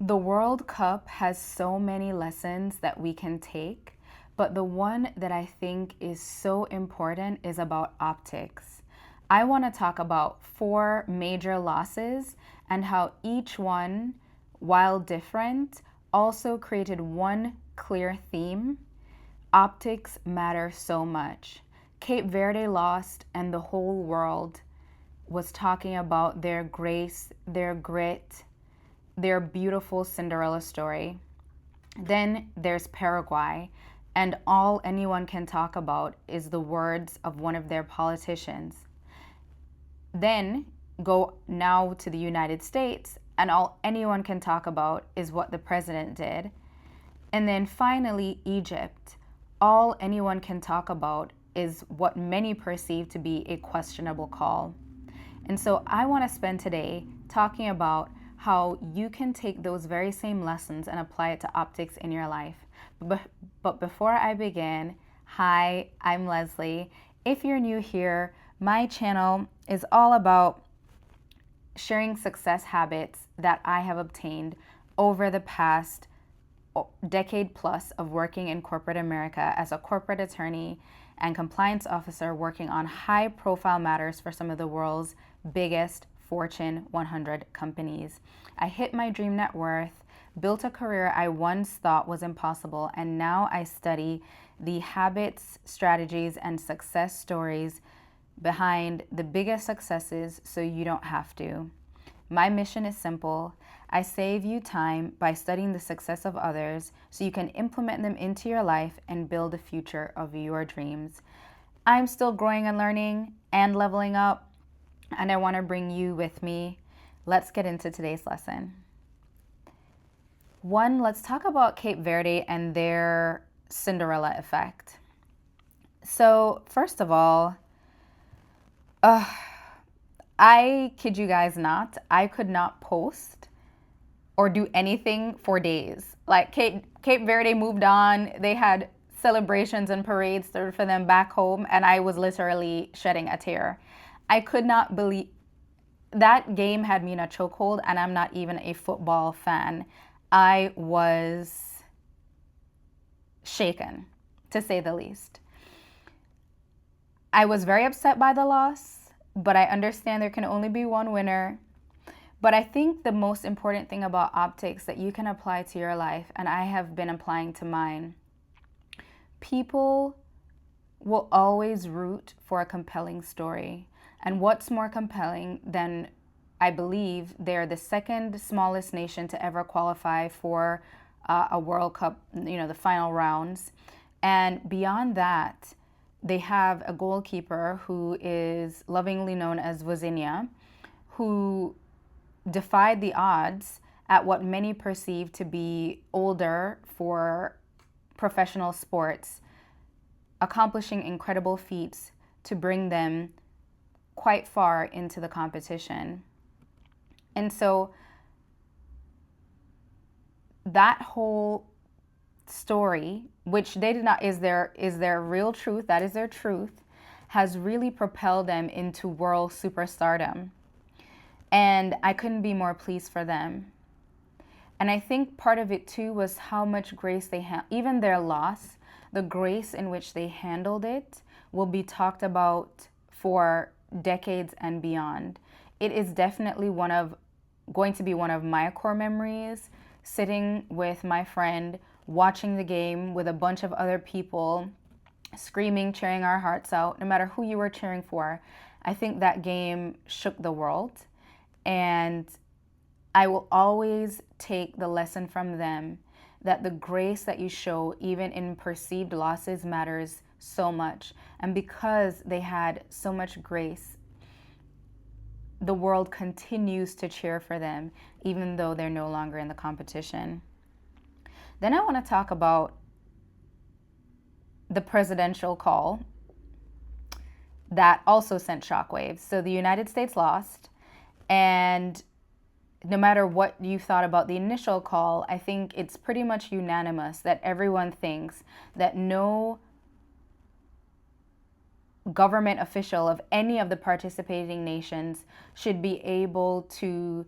The World Cup has so many lessons that we can take, but the one that I think is so important is about optics. I want to talk about four major losses and how each one, while different, also created one clear theme. Optics matter so much. Cape Verde lost, and the whole world was talking about their grace, their grit, their beautiful Cinderella story. Then there's Paraguay, and all anyone can talk about is the words of one of their politicians. Then go now to the United States, and all anyone can talk about is what the president did. And then finally, Egypt. All anyone can talk about is what many perceive to be a questionable call. And so I want to spend today talking about how you can take those very same lessons and apply it to optics in your life. But before I begin, hi, I'm Leslie. If you're new here, my channel is all about sharing success habits that I have obtained over the past decade plus of working in corporate America as a corporate attorney and compliance officer working on high profile matters for some of the world's biggest Fortune 100 companies. I hit my dream net worth, built a career I once thought was impossible, and now I study the habits, strategies, and success stories behind the biggest successes so you don't have to. My mission is simple. I save you time by studying the success of others so you can implement them into your life and build a future of your dreams. I'm still growing and learning and leveling up, and I want to bring you with me. Let's get into today's lesson. One, let's talk about Cape Verde and their Cinderella effect. So, first of all, I kid you guys not, I could not post or do anything for days. Like Cape Verde moved on. They had celebrations and parades for them back home, and I was literally shedding a tear. I could not believe that game had me in a chokehold, and I'm not even a football fan. I was shaken, to say the least. I was very upset by the loss, but I understand there can only be one winner. But I think the most important thing about optics that you can apply to your life, and I have been applying to mine, people will always root for a compelling story. And what's more compelling than, I believe, they're the second smallest nation to ever qualify for a World Cup, the final rounds. And beyond that, they have a goalkeeper who is lovingly known as Vozinha, who defied the odds at what many perceive to be older for professional sports, accomplishing incredible feats to bring them quite far into the competition. And so that whole story, which they did not is their real truth, that is their truth, has really propelled them into world superstardom. And I couldn't be more pleased for them. And I think part of it too was how much grace they had, even their loss, the grace in which they handled it will be talked about for decades and beyond. It is definitely going to be one of my core memories, sitting with my friend, watching the game with a bunch of other people, screaming, cheering our hearts out, no matter who you were cheering for. I think that game shook the world. And I will always take the lesson from them that the grace that you show, even in perceived losses, matters so much. And because they had so much grace, the world continues to cheer for them, even though they're no longer in the competition. Then I want to talk about the presidential call that also sent shockwaves. So the United States lost, and no matter what you thought about the initial call, I think it's pretty much unanimous that everyone thinks that no government official of any of the participating nations should be able to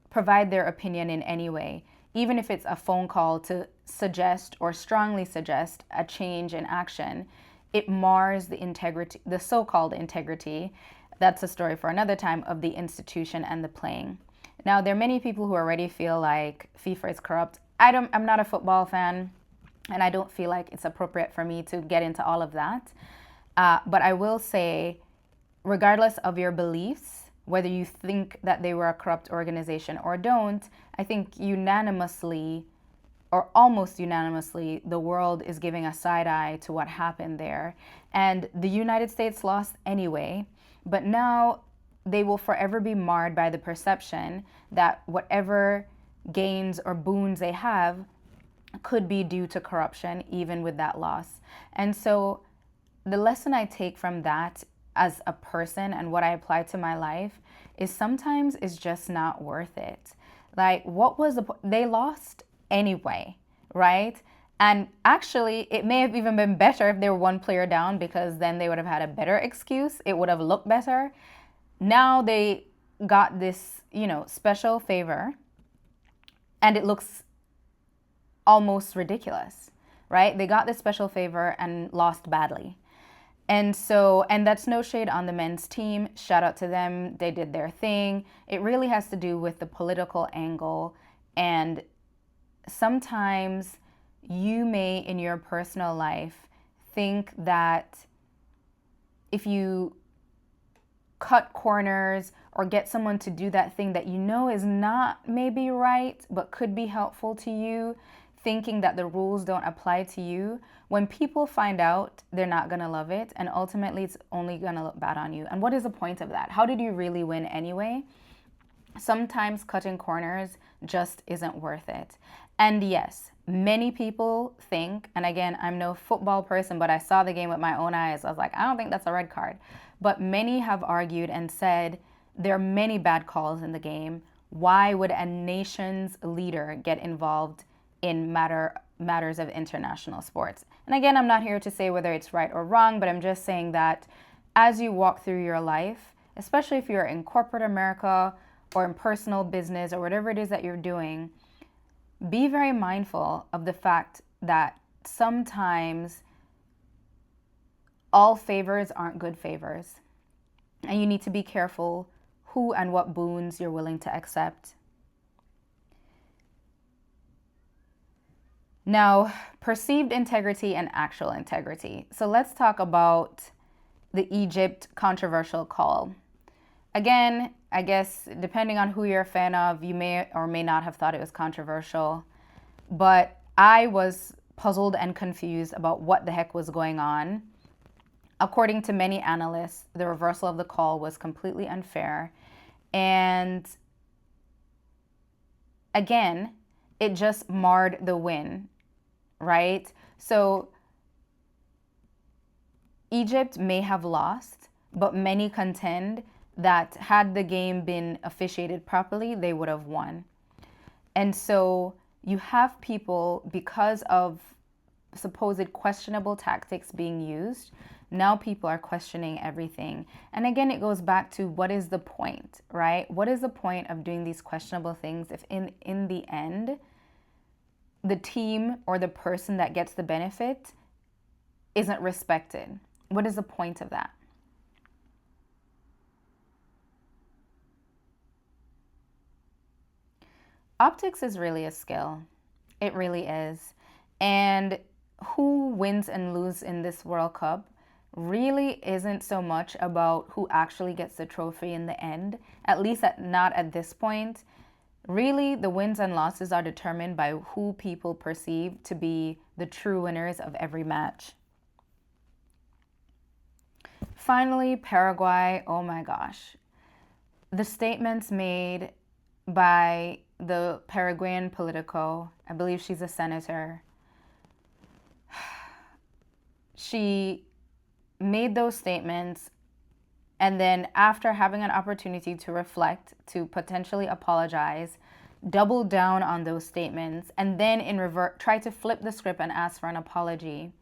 provide their opinion in any way. even if it's a phone call to suggest or strongly suggest a change in action, it mars the integrity, the so-called integrity, that's a story for another time, of the institution and the playing. Now, there are many people who already feel like FIFA is corrupt. I'm not a football fan, and I don't feel like it's appropriate for me to get into all of that. But I will say, regardless of your beliefs, whether you think that they were a corrupt organization or don't, I think unanimously, or almost unanimously, the world is giving a side eye to what happened there. And the United States lost anyway, but now they will forever be marred by the perception that whatever gains or boons they have could be due to corruption, even with that loss. And so the lesson I take from that as a person and what I apply to my life is sometimes it's just not worth it. Like, what was they lost anyway, right? And actually, it may have even been better if they were one player down, because then they would have had a better excuse. It would have looked better. Now they got this, special favor, and it looks almost ridiculous, right? They got this special favor and lost badly. And that's no shade on the men's team. Shout out to them. They did their thing. It really has to do with the political angle. And sometimes you may, in your personal life, think that if you cut corners or get someone to do that thing that you know is not maybe right, but could be helpful to you, thinking that the rules don't apply to you, when people find out, they're not going to love it, and ultimately it's only going to look bad on you. And what is the point of that? How did you really win anyway? Sometimes cutting corners just isn't worth it. And yes, many people think, and again, I'm no football person, but I saw the game with my own eyes. I was like, I don't think that's a red card. But many have argued and said there are many bad calls in the game. Why would a nation's leader get involved in matters of international sports? And again, I'm not here to say whether it's right or wrong, but I'm just saying that as you walk through your life, especially if you're in corporate America or in personal business or whatever it is that you're doing, be very mindful of the fact that sometimes all favors aren't good favors. And you need to be careful who and what boons you're willing to accept. Now, perceived integrity and actual integrity. So let's talk about the Egypt controversial call. Again, I guess depending on who you're a fan of, you may or may not have thought it was controversial, but I was puzzled and confused about what the heck was going on. According to many analysts, the reversal of the call was completely unfair. And again, it just marred the win, right? So Egypt may have lost, but many contend that had the game been officiated properly, they would have won. And so you have people, because of supposed questionable tactics being used, now people are questioning everything. And again, it goes back to what is the point, right? What is the point of doing these questionable things if in the end, the team or the person that gets the benefit isn't respected? What is the point of that? Optics is really a skill. It really is. And who wins and loses in this World Cup really isn't so much about who actually gets the trophy in the end, at least not at this point. Really, the wins and losses are determined by who people perceive to be the true winners of every match. Finally, Paraguay. Oh my gosh. The statements made by the Paraguayan Politico, I believe she's a senator, she made those statements, and then after having an opportunity to reflect, to potentially apologize, doubled down on those statements, and then in revert try to flip the script and ask for an apology,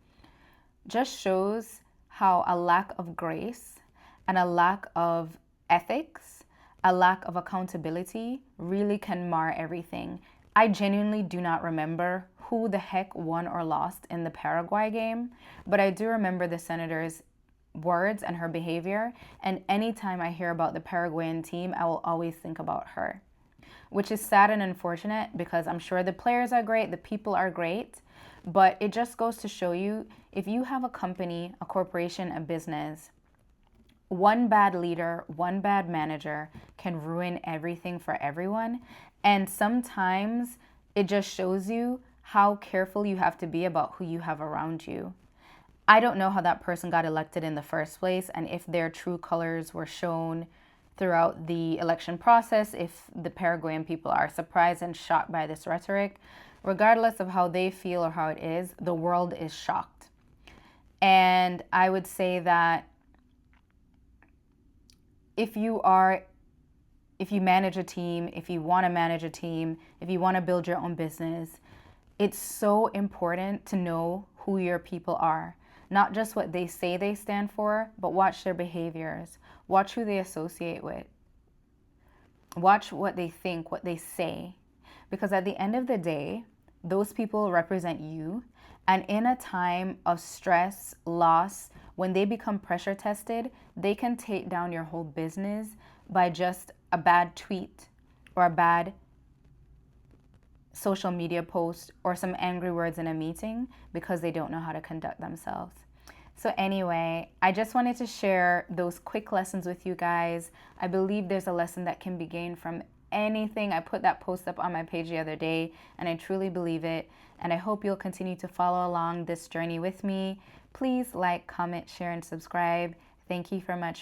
just shows how a lack of grace and a lack of ethics, a lack of accountability really can mar everything. I genuinely do not remember who the heck won or lost in the Paraguay game, but I do remember the senator's words and her behavior. And anytime I hear about the Paraguayan team, I will always think about her, which is sad and unfortunate because I'm sure the players are great, the people are great, but it just goes to show you if you have a company, a corporation, a business, one bad leader, one bad manager can ruin everything for everyone. And sometimes it just shows you how careful you have to be about who you have around you. I don't know how that person got elected in the first place and if their true colors were shown throughout the election process, if the Paraguayan people are surprised and shocked by this rhetoric. Regardless of how they feel or how it is, the world is shocked. And I would say that if you manage a team, if you want to manage a team, if you want to build your own business, it's so important to know who your people are. Not just what they say they stand for, but watch their behaviors. Watch who they associate with. Watch what they think, what they say. Because at the end of the day, those people represent you. And in a time of stress, loss, when they become pressure tested, they can take down your whole business by just a bad tweet or a bad social media post or some angry words in a meeting because they don't know how to conduct themselves. So anyway, I just wanted to share those quick lessons with you guys. I believe there's a lesson that can be gained from anything. I put that post up on my page the other day, and I truly believe it. And I hope you'll continue to follow along this journey with me. Please like, comment, share, and subscribe. Thank you for much